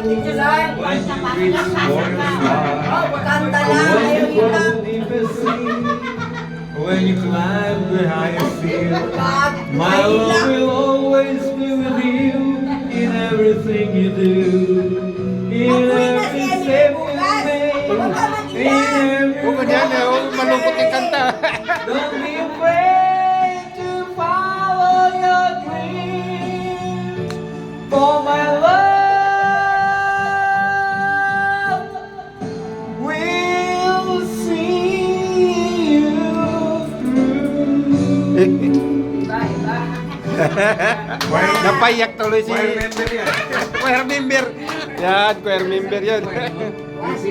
July. When you reach for your fire, Kanta lang, ayaw ilang. when you climb the highest field, my Ay love lang. will always be with you in everything you do. In Apoy na si every Emily step you bukas. make, Huwag ka in mag-iyak. every Huwag ganyan eh, huwag malungkot yung kanta. Don't be afraid to follow your dreams, for my love will see you through. Napaiyak tuloy si Choir member yan. choir member. Yan, choir member yan.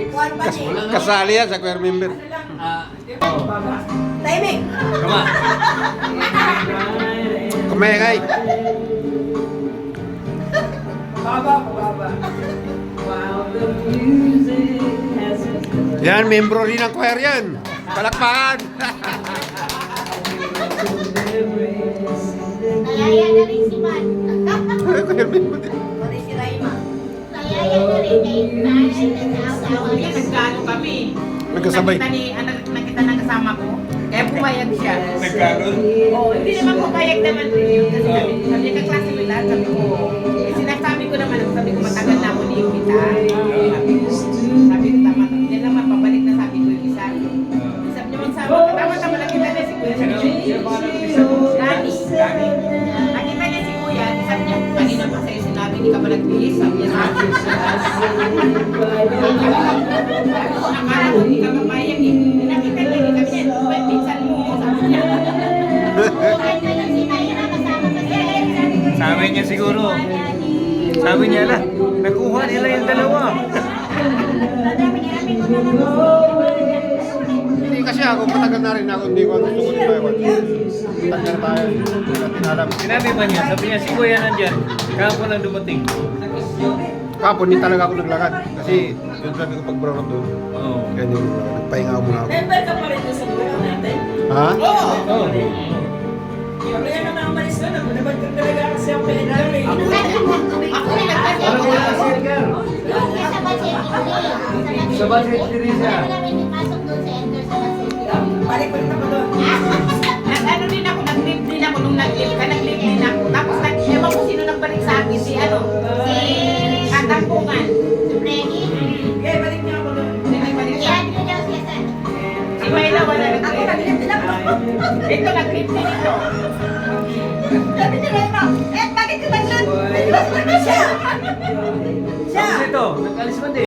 Kuwan pa ni. Kasali yan sa choir member. Timing. Come on. Kumengay. Baba. Yan, membro rin ng choir yan. Palakpakan. Nayaya na rin si Man. Choir member din. Pati si Raima. Nayaya na rin kay nanay na asawa niya. Nagkano kami. Nagkasabay. Nakita ng kasama ko. Kaya pumayag siya. Nagkaroon? Oo, hindi naman pumayag naman din yun. Kasi sabi niya, kaklase mo lahat. Sabi ko, sinasabi ko naman, sabi ko, matagal na ako ni kita. Sabi ko, tama. Hindi naman, pabalik na sabi ko yung isa. Sabi niya, magsabi ko, tama na kita na si Kuya. Sabi niya, Dani. Nakita niya si Kuya. Sabi niya, kanina pa sa'yo sinabi, hindi ka pa nagbihis. Sabi niya sa akin. Sabi ko, akala ko, hindi ka papayag eh. Nakita niya, hindi kami niya, "Uy, pinsan mo." Sabi niya. Okay na lang si Mayra kasama pa si Mayra. Sabi niya siguro. Sabi niya lang, nakuha nila yung dalawa. Marami-rami ko na lang. Hindi kasi ako, matagal na rin ako. Hindi ko gusto ko nito. Matagal na tayo. Hindi natin alam. Sinabi ba niya? Sabi niya, si Kuya nandyan. Kahapon lang dumating. Kapon, hindi talaga ako naglakad. Kasi yun sabi ko pag brown doon. Oo. Kaya hindi ko naglakad. Nagpahinga ako muna ako. Member ka pa rin sa grupo natin. Ha? Oo. Oo. Kami nga naman ang malis na. Naman ka talaga kasi ako kay Larry. Ako rin Parang wala kasi Edgar. sa Baset Sa Baset Teresa. Kami namin ipasok doon sa Enter sa Baset. Balik pa rin ako doon. Ano din ako, nag-live din ako nung nag-live ka, nag-live din ako. Tapos ewan ko sino nagbalik sa akin, si Katampungan. Supregi. Okay, balik niya ako doon. Sino nagbalik sa Yan akin? ko daw siya sa... Si Mayla wala Ako nag-live. nag-live din ako. Ito nag-live din ito. Sabi ni Raima, bakit ka nag-live? Nag-live na siya. Siya. Ito, nag-alis man din.